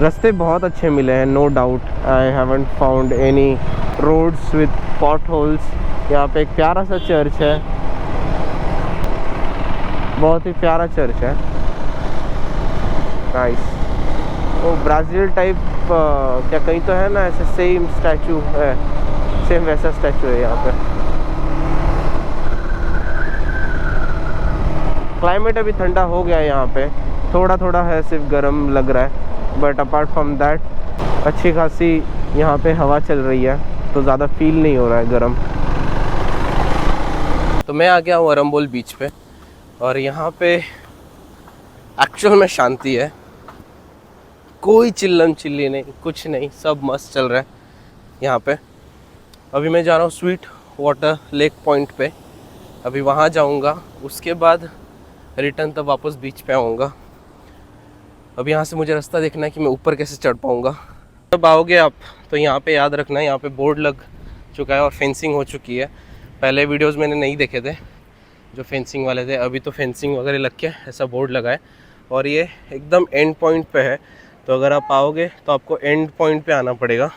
रास्ते बहुत अच्छे मिले हैं, no doubt. I haven't found any roads with potholes. यहाँ पे एक प्यारा सा चर्च है, बहुत ही प्यारा चर्च है, नाइस। वो ब्राज़ील टाइप क्या कहीं तो है ना, ऐसे सेम स्टैचू है, सेम वैसा स्टैचू है यहाँ पे। क्लाइमेट अभी ठंडा हो गया है यहाँ पे, थोड़ा थोड़ा है सिर्फ गर्म लग रहा है, बट अपार्ट फ्रॉम दैट अच्छी खासी यहाँ पे हवा चल रही है, तो ज़्यादा फील नहीं हो रहा है गर्म। तो मैं आ गया हूँ अरम्बोल बीच पे, और यहाँ पे एक्चुअल में शांति है, कोई चिल्लम चिल्ली नहीं, कुछ नहीं, सब मस्त चल रहा है यहाँ पे। अभी मैं जा रहा हूँ स्वीट वाटर लेक पॉइंट पे, अभी वहाँ जाऊँगा, उसके बाद रिटर्न तब वापस बीच पे आऊँगा। अब यहाँ से मुझे रास्ता देखना है कि मैं ऊपर कैसे चढ़ पाऊँगा। जब आओगे आप तो यहाँ पे याद रखना, यहाँ पे बोर्ड लग चुका है और फेंसिंग हो चुकी है। पहले वीडियोस मैंने नहीं देखे थे जो फेंसिंग वाले थे, अभी तो फेंसिंग वगैरह लग के ऐसा बोर्ड लगा है, और ये एकदम एंड पॉइंट पे है। तो अगर आप आओगे तो आपको एंड पॉइंट पे आना पड़ेगा।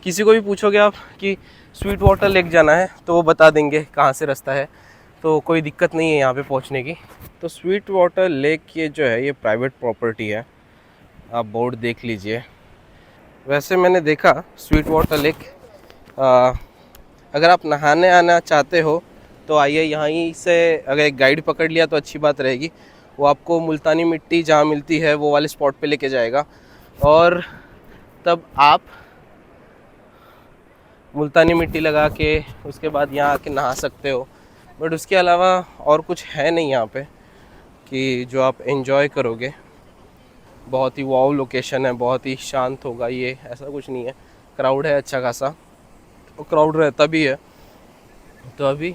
किसी को भी पूछोगे आप कि स्वीट वाटर लेक जाना है तो वो बता देंगे कहाँ से रास्ता है, तो कोई दिक्कत नहीं है यहाँ पे पहुँचने की। तो स्वीट वाटर लेक ये जो है ये प्राइवेट प्रॉपर्टी है, आप बोर्ड देख लीजिए। वैसे मैंने देखा स्वीट वाटर लेक, अगर आप नहाने आना चाहते हो तो आइए, यहीं से अगर एक गाइड पकड़ लिया तो अच्छी बात रहेगी। वो आपको मुल्तानी मिट्टी जहाँ मिलती है वो वाले स्पॉट पे लेके जाएगा, और तब आप मुल्तानी मिट्टी लगा के उसके बाद यहाँ आके नहा सकते हो। बट उसके अलावा और कुछ है नहीं यहाँ पे कि जो आप एंजॉय करोगे। बहुत ही वाव लोकेशन है, बहुत ही शांत होगा ये, ऐसा कुछ नहीं है। क्राउड है अच्छा खासा, तो क्राउड रहता भी है। तो अभी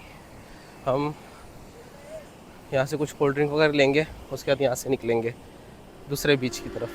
हम यहाँ से कुछ कोल्ड ड्रिंक वगैरह लेंगे, उसके बाद यहाँ से निकलेंगे दूसरे बीच की तरफ।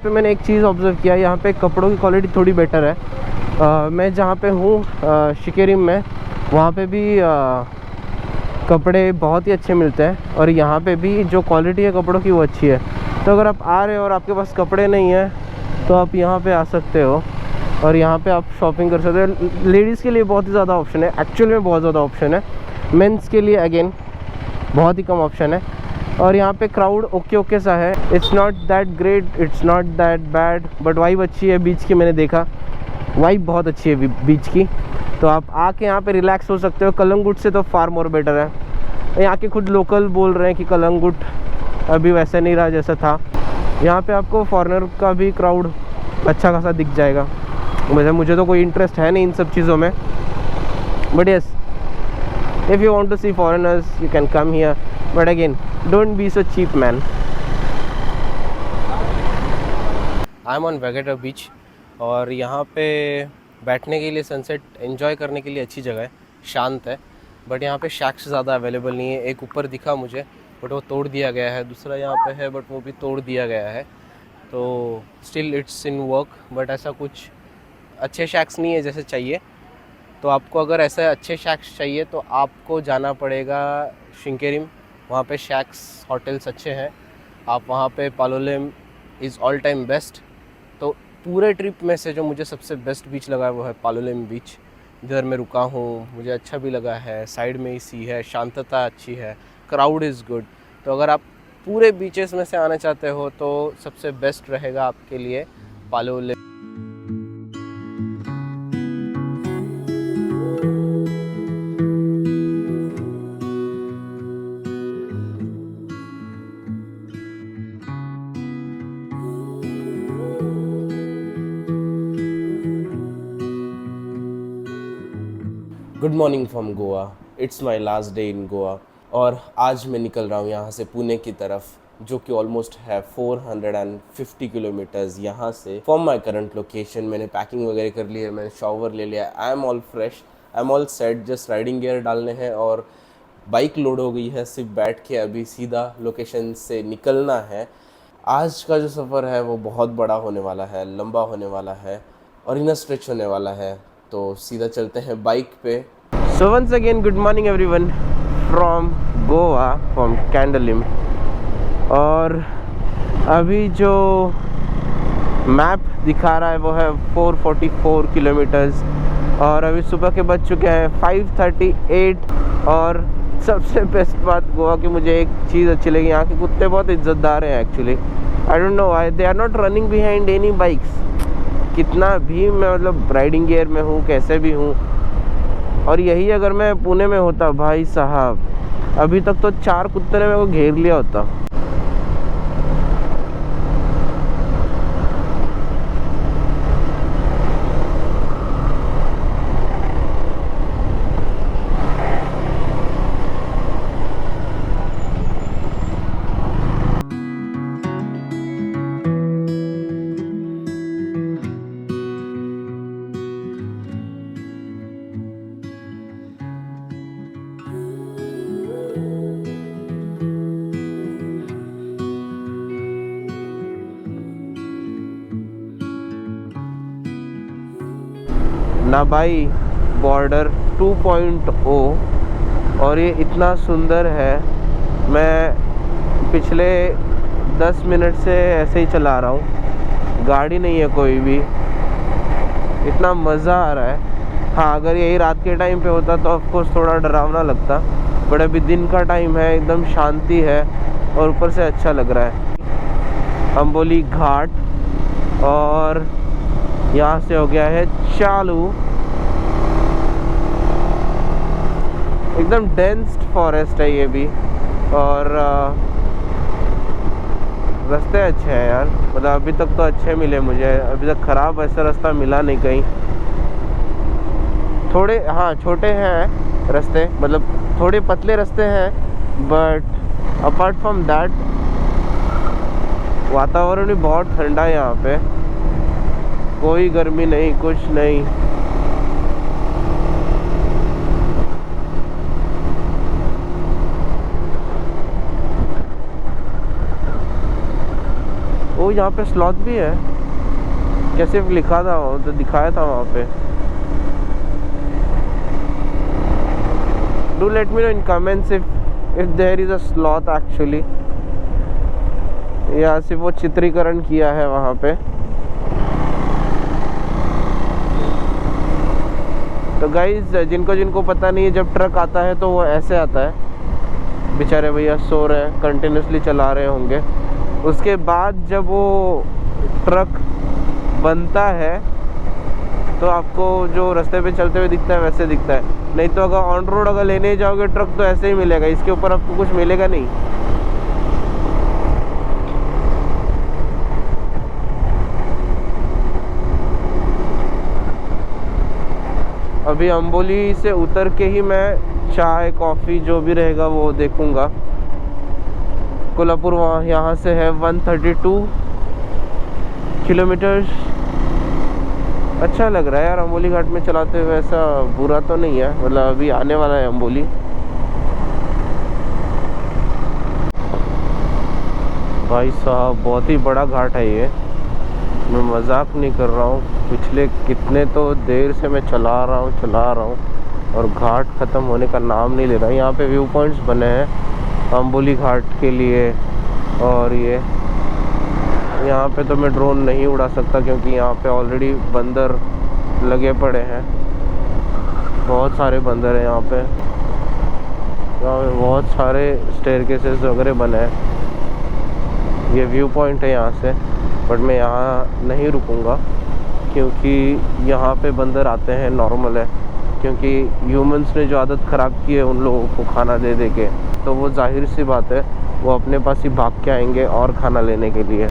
पे मैंने एक चीज़ ऑब्ज़र्व किया, यहाँ पे कपड़ों की क्वालिटी थोड़ी बेटर है। मैं जहाँ पे हूँ शिकेरिम में, वहाँ पे भी कपड़े बहुत ही अच्छे मिलते हैं और यहाँ पे भी जो क्वालिटी है कपड़ों की वो अच्छी है। तो अगर आप आ रहे हो और आपके पास कपड़े नहीं हैं तो आप यहाँ पे आ सकते हो और यहाँ पे आप शॉपिंग कर सकते हो। लेडीज़ के लिए बहुत ही ज़्यादा ऑप्शन है, एक्चुअल में बहुत ज़्यादा ऑप्शन है। मेंस के लिए अगेन बहुत ही कम ऑप्शन है। और यहाँ पे क्राउड ओके सा है, it's not that great, it's not that bad, but vibe अच्छी है बीच की। मैंने देखा वाइब बहुत अच्छी है बीच की, तो आप आके यहाँ पे रिलैक्स हो सकते हो। कलंगुट से तो फार मोर बेटर है। यहाँ के खुद लोकल बोल रहे हैं कि कलंगुट अभी वैसा नहीं रहा जैसा था। यहाँ पे आपको फॉरेनर का भी क्राउड अच्छा खासा दिख जाएगा। मुझे तो कोई इंटरेस्ट है नहीं इन सब चीज़ों में, but yes, if you want to see foreigners you can come here, but again don't be so cheap man. I am on Vagator beach और यहाँ पे बैठने के लिए, सनसेट एंजॉय करने के लिए अच्छी जगह है, शांत है। बट यहाँ पे शैक्स ज़्यादा अवेलेबल नहीं है। एक ऊपर दिखा मुझे बट वो तोड़ दिया गया है, दूसरा यहाँ पे है बट वो भी तोड़ दिया गया है। तो still it's in work, but ऐसा कुछ अच्छे शैक्स नहीं है जैसे चाहिए। तो आपको अगर ऐसे अच्छे शैक्स चाहिए तो आपको जाना पड़ेगा शिकेरिम, वहाँ पे शैक्स होटल्स अच्छे हैं। आप वहाँ पे Palolem is all time best. तो पूरे ट्रिप में से जो मुझे सबसे बेस्ट बीच लगा है वो है पालोलेम बीच। इधर मैं रुका हूँ, मुझे अच्छा भी लगा है, साइड में ही सी है, शांतता अच्छी है, क्राउड इज़ गुड। तो अगर आप पूरे बीचेस में से आना चाहते हो तो सबसे बेस्ट रहेगा आपके लिए Palolem. Good morning from Goa, it's my last day in Goa. और आज मैं निकल रहा हूँ यहाँ से पुणे की तरफ, जो कि ऑलमोस्ट है 450 किलोमीटर्स यहाँ से फ्रॉम माई करंट लोकेशन। मैंने पैकिंग वगैरह कर ली है, मैंने शॉवर ले लिया, I am all fresh, I am all set. Just riding gear डालने हैं और बाइक लोड हो गई है, सिर्फ बैठ के अभी सीधा लोकेशन से निकलना है। आज का जो सफ़र है वो बहुत बड़ा होने वाला है, लंबा होने वाला है और इन स्ट्रेच होने वाला है। तो सीधा चलते हैं बाइक पे। So once again good morning everyone from Goa, from Candolim. और अभी जो मैप दिखा रहा है वो है 444 किलोमीटर्स और अभी सुबह के बज चुके हैं 5:38। और सबसे बेस्ट बात गोवा की मुझे एक चीज़ अच्छी लगी, यहाँ के कुत्ते बहुत इज्जतदार हैं actually. I don't know why they are not running behind any bikes. कितना भी मैं मतलब राइडिंग गियर में हूँ, कैसे भी हूँ, और यही अगर मैं पुणे में होता भाई साहब, अभी तक तो 4 कुत्ते ने मेरे को घेर लिया होता। ना भाई, बॉर्डर 2.0 और ये इतना सुंदर है। मैं पिछले 10 मिनट से ऐसे ही चला रहा हूँ, गाड़ी नहीं है कोई भी, इतना मज़ा आ रहा है। हाँ, अगर यही रात के टाइम पे होता तो ऑफकोर्स थोड़ा डरावना लगता, बट अभी दिन का टाइम है, एकदम शांति है और ऊपर से अच्छा लग रहा है। अंबोली घाट और यहाँ से हो गया है चालू, एकदम डेंस फॉरेस्ट है ये भी। और रास्ते अच्छे हैं यार, मतलब अभी तक तो अच्छे मिले मुझे, अभी तक ख़राब ऐसा रास्ता मिला नहीं कहीं। थोड़े हाँ छोटे हैं रास्ते, मतलब थोड़े पतले रास्ते हैं, बट अपार्ट फ्रॉम दैट वातावरण भी बहुत ठंडा है यहाँ पे, कोई गर्मी नहीं, कुछ नहीं। ओ यहाँ पे स्लॉथ भी है, कैसे लिखा था तो दिखाया था वहाँ पे। Do let me know in comments if there is a sloth actually, या सिर्फ वो चित्रीकरण किया है वहाँ पे। तो गाइज जिनको जिनको पता नहीं है, जब ट्रक आता है तो वो ऐसे आता है। बेचारे भैया सो रहे हैं, कंटिन्यूसली चला रहे होंगे। उसके बाद जब वो ट्रक बनता है तो आपको जो रास्ते पे चलते हुए दिखता है वैसे दिखता है। नहीं तो अगर ऑन रोड अगर लेने जाओगे ट्रक तो ऐसे ही मिलेगा, इसके ऊपर आपको कुछ मिलेगा नहीं। अभी अंबोली से उतर के ही मैं चाय कॉफ़ी जो भी रहेगा वो देखूंगा। कोल्हापुर वहाँ यहाँ से है 132 किलोमीटर। अच्छा लग रहा है यार अंबोली घाट में चलाते हुए, ऐसा बुरा तो नहीं है। मतलब अभी आने वाला है अंबोली। भाई साहब बहुत ही बड़ा घाट है ये, मैं मजाक नहीं कर रहा हूँ। पिछले कितने तो देर से मैं चला रहा हूँ और घाट ख़त्म होने का नाम नहीं ले रहा। यहाँ पे व्यू पॉइंट्स बने हैं अंबोली घाट के लिए। और ये यहाँ पे तो मैं ड्रोन नहीं उड़ा सकता क्योंकि यहाँ पे ऑलरेडी बंदर लगे पड़े हैं। बहुत सारे बंदर हैं यहाँ पे बहुत सारे स्टेयरकेसेस वगैरह बने हैं। ये व्यू पॉइंट है यहाँ से, बट मैं यहाँ नहीं रुकूंगा क्योंकि यहाँ पे बंदर आते हैं, नॉर्मल है। क्योंकि ह्यूमंस ने जो आदत ख़राब की है उन लोगों को खाना दे दे के, तो वो जाहिर सी बात है वो अपने पास ही भाग के आएंगे और खाना लेने के लिए।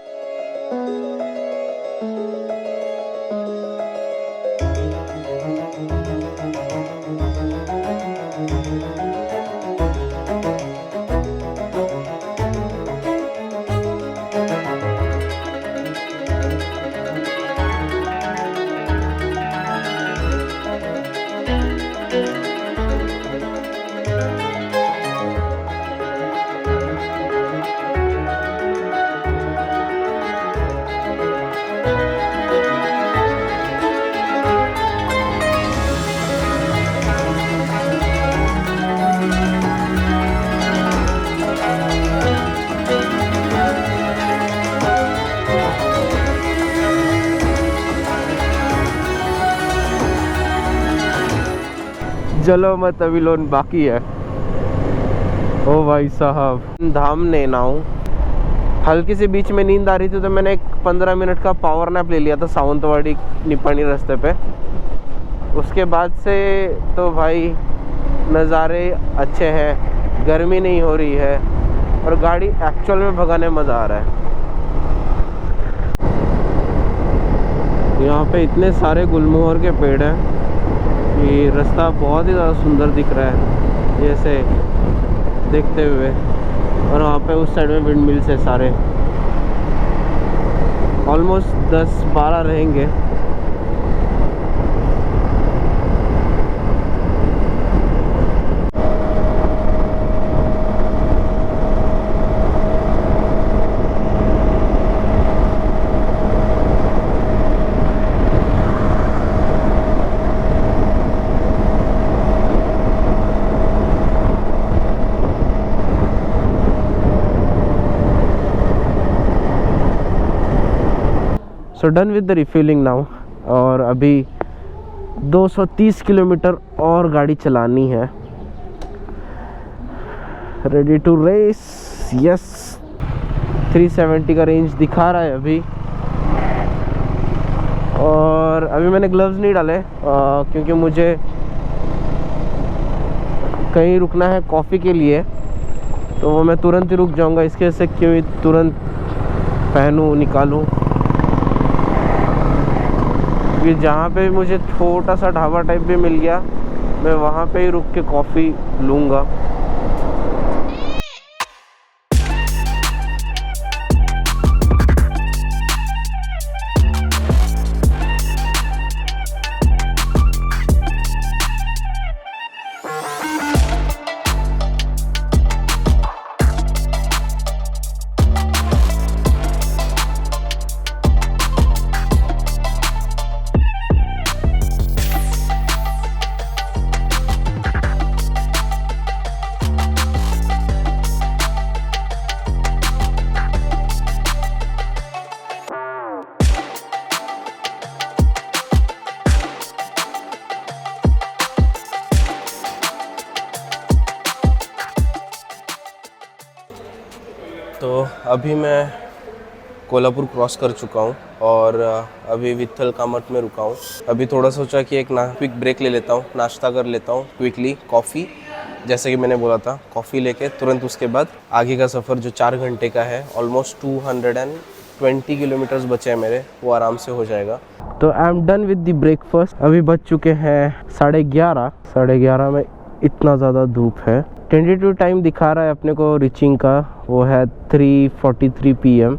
चलो मत, अभी लोन बाकी है। ओ भाई साहब, धाम नैनाऊ। हल्की सी बीच में नींद आ रही थी तो मैंने एक 15 मिनट का पावर नैप ले लिया था सावंतवाड़ी निपानी रास्ते पे। उसके बाद से तो भाई नज़ारे अच्छे हैं, गर्मी नहीं हो रही है और गाड़ी एक्चुअल में भगाने मज़ा आ रहा है। यहाँ पे इतने सारे गुलमोहर के पेड़ हैं, ये रास्ता बहुत ही ज़्यादा सुंदर दिख रहा है जैसे देखते हुए। और वहाँ पे उस साइड में विंड मिल्स है सारे, ऑलमोस्ट 10-12 रहेंगे। So done with the refilling now. और अभी 230 किलोमीटर और गाड़ी चलानी है। Ready to race, yes. 370 का रेंज दिखा रहा है अभी। और अभी मैंने ग्लव्स नहीं डाले क्योंकि मुझे कहीं रुकना है कॉफ़ी के लिए, तो वो मैं तुरंत ही रुक जाऊंगा। इसके वजह से क्यों तुरंत पहनूँ निकालूँ, कि जहाँ पे मुझे छोटा सा ढाबा टाइप भी मिल गया मैं वहाँ पे ही रुक के कॉफ़ी लूँगा। तो अभी मैं कोल्हापुर क्रॉस कर चुका हूँ और अभी विट्ठल कामत में रुका हूँ। अभी थोड़ा सोचा कि एक क्विक ब्रेक ले लेता हूँ, नाश्ता कर लेता हूँ क्विकली, कॉफ़ी, जैसे कि मैंने बोला था, कॉफ़ी लेके तुरंत उसके बाद आगे का सफ़र जो 4 घंटे का है, ऑलमोस्ट 220 किलोमीटर्स बचे हैं मेरे, वो आराम से हो जाएगा। तो I am done with the breakfast. अभी बज चुके हैं 11:30 में इतना ज़्यादा धूप है। टेंटेटिव टाइम दिखा रहा है अपने को रीचिंग का, वो है 3:43 PM।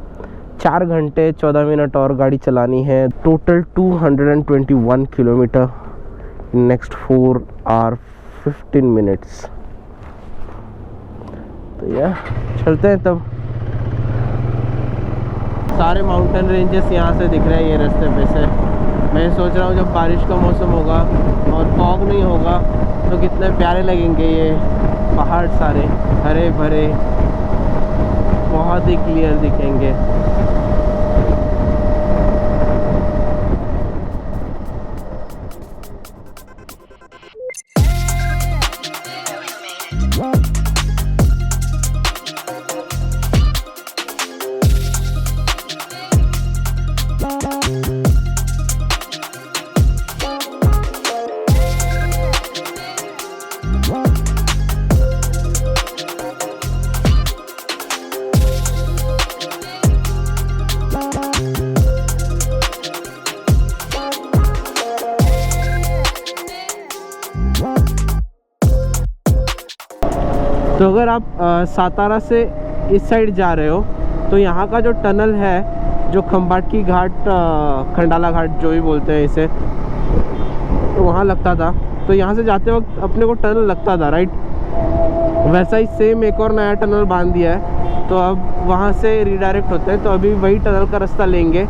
4 घंटे 14 मिनट और गाड़ी चलानी है। Total 221 kilometre next 4 hours 15 minutes। तो यार चलते हैं तब। सारे माउंटेन रेंजेस यहाँ से दिख रहे हैं ये रास्ते पे से। मैं सोच रहा हूँ जब बारिश का मौसम होगा और फॉग नहीं होगा तो कितने प्यारे लगेंगे ये पहाड़, सारे हरे भरे, बहुत ही क्लियर दिखेंगे। तो अगर आप सातारा से इस साइड जा रहे हो तो यहाँ का जो टनल है, जो खंबाटकी घाट, खंडाला घाट जो भी बोलते हैं इसे, तो वहाँ लगता था। तो यहाँ से जाते वक्त अपने को टनल लगता था, राइट? वैसा ही सेम एक और नया टनल बांध दिया है, तो अब वहाँ से रिडायरेक्ट होते हैं। तो अभी वही टनल का रास्ता लेंगे,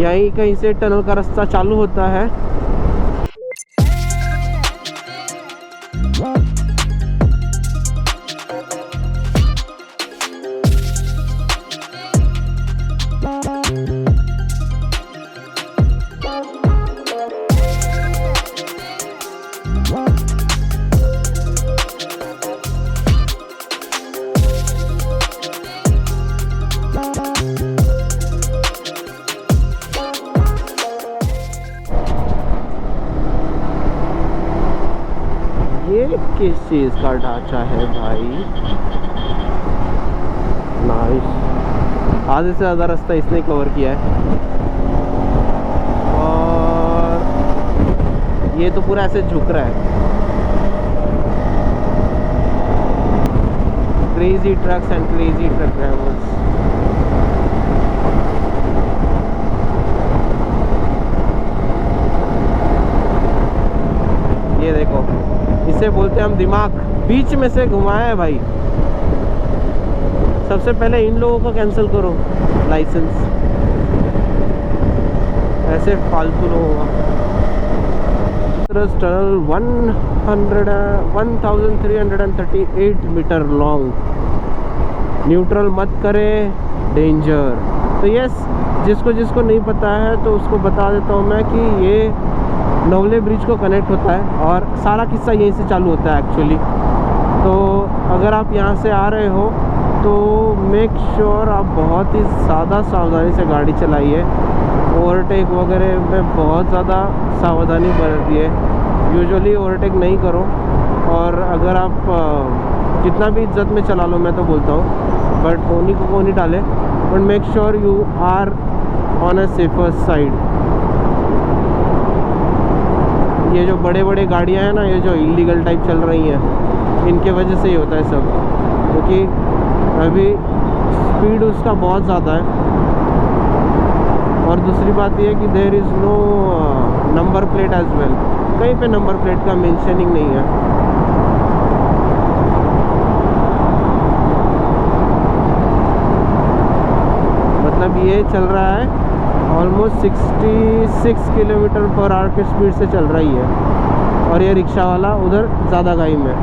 यहीं कहीं से टनल का रास्ता चालू होता है। किस चीज का ढांचा है भाई? नाइस। आधे से ज़्यादा रास्ता इसने कवर किया है और ये तो पूरा ऐसे झुक रहा है। Crazy trucks and crazy truck drivers. ये देखो, इसे बोलते हैं हम दिमाग, बीच में से घुमाया है भाई। सबसे पहले इन लोगों का कैंसिल करो लाइसेंस, ऐसे फालतू लोगों का। टनल 1338 मीटर लॉन्ग, न्यूट्रल मत करे, डेंजर। तो यस, जिसको नहीं पता है तो उसको बता देता हूँ मैं कि ये नवले ब्रिज को कनेक्ट होता है और सारा किस्सा यहीं से चालू होता है एक्चुअली। तो अगर आप यहाँ से आ रहे हो तो मेक श्योर आप बहुत ही ज़्यादा सावधानी से गाड़ी चलाइए। ओवरटेक वगैरह में बहुत ज़्यादा सावधानी बरतिए। यूजुअली ओवरटेक नहीं करो, और अगर आप कितना भी इज्जत में चला लो, मैं तो बोलता हूँ, बट कोनी को कोनी डाले, but make sure you are on a safer side. ये जो बड़े बड़े गाड़ियाँ हैं ना, ये जो इलीगल टाइप चल रही हैं, इनके वजह से ही होता है सब, क्योंकि अभी स्पीड उसका बहुत ज़्यादा है। और दूसरी बात ये है कि there is no number plate as well, कहीं पे नंबर प्लेट का मेंशनिंग नहीं है। मतलब ये चल रहा है ऑलमोस्ट 66 किलोमीटर पर आवर की स्पीड से चल रही है, और ये रिक्शा वाला उधर ज़्यादा गाई में।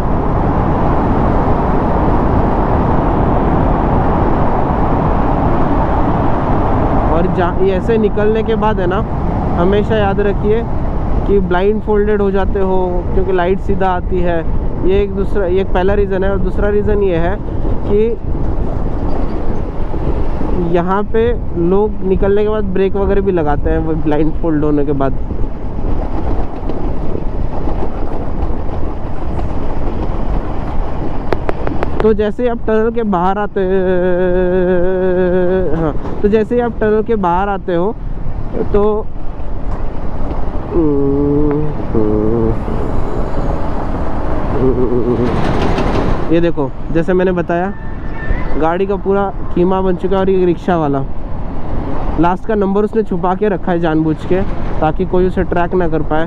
और ये ऐसे निकलने के बाद है ना, हमेशा याद रखिए कि ब्लाइंड फोल्डेड हो जाते हो, क्योंकि लाइट सीधा आती है। ये एक पहला रीज़न है। और दूसरा रीज़न ये है कि यहाँ पे लोग निकलने के बाद ब्रेक वगैरह भी लगाते हैं वो ब्लाइंड फोल्ड होने के बाद। तो जैसे ही आप टनल के बाहर आते हाँ, तो जैसे ही आप टनल के बाहर आते हो तो ये देखो, जैसे मैंने बताया गाड़ी का पूरा कीमा बन चुका है। और ये रिक्शा वाला लास्ट का नंबर उसने छुपा के रखा है जानबूझ के, ताकि कोई उसे ट्रैक ना कर पाए।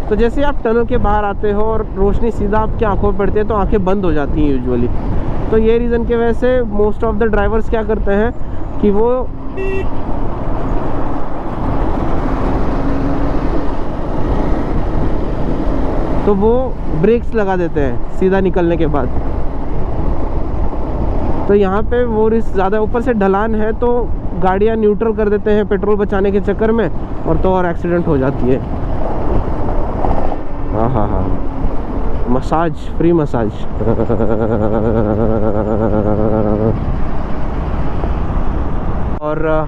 तो जैसे आप टनल के बाहर आते हो और रोशनी सीधा आपकी आंखों में पड़ती है तो आंखें बंद हो जाती हैं यूजुअली। तो ये रीज़न की वजह से मोस्ट ऑफ द ड्राइवर्स क्या करते हैं कि वो ब्रेक्स लगा देते हैं सीधा निकलने के बाद। तो यहाँ पे वो रिस्क ज़्यादा, ऊपर से ढलान है तो गाड़ियाँ न्यूट्रल कर देते हैं पेट्रोल बचाने के चक्कर में, और एक्सीडेंट हो जाती है। हाँ, मसाज, फ्री मसाज। और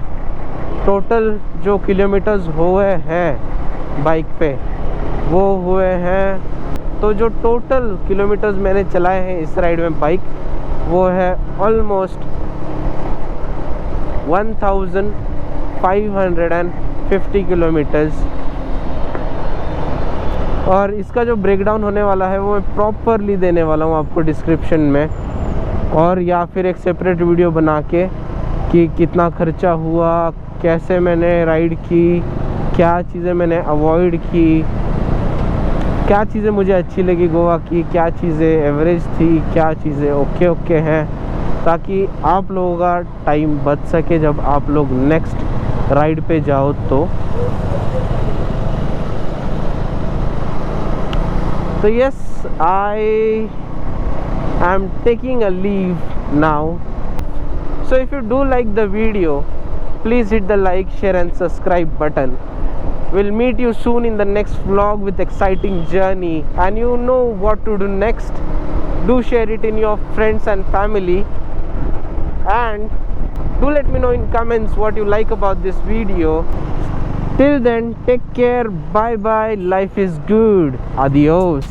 टोटल जो किलोमीटर्स हुए हैं बाइक पे वो हुए हैं, तो जो टोटल किलोमीटर्स मैंने चलाए हैं इस राइड में बाइक वो है ऑलमोस्ट 1550 किलोमीटर्स। और इसका जो ब्रेकडाउन होने वाला है वो मैं प्रॉपरली देने वाला हूँ आपको डिस्क्रिप्शन में, और या फिर एक सेपरेट वीडियो बना के कि कितना खर्चा हुआ, कैसे मैंने राइड की, क्या चीज़ें मैंने अवॉइड की, क्या चीज़ें मुझे अच्छी लगी गोवा की, क्या चीज़ें एवरेज थी, क्या चीज़ें ओके हैं, ताकि आप लोगों का टाइम बच सके जब आप लोग नेक्स्ट राइड पे जाओ। तो yes, I am taking a leave now. So if you do like the video, please hit the like, share and subscribe button. We'll meet you soon in the next vlog with exciting journey, and you know what to do next. Do share it in your friends and family, and do let me know in comments what you like about this video. Till then, take care, bye bye, life is good, adios.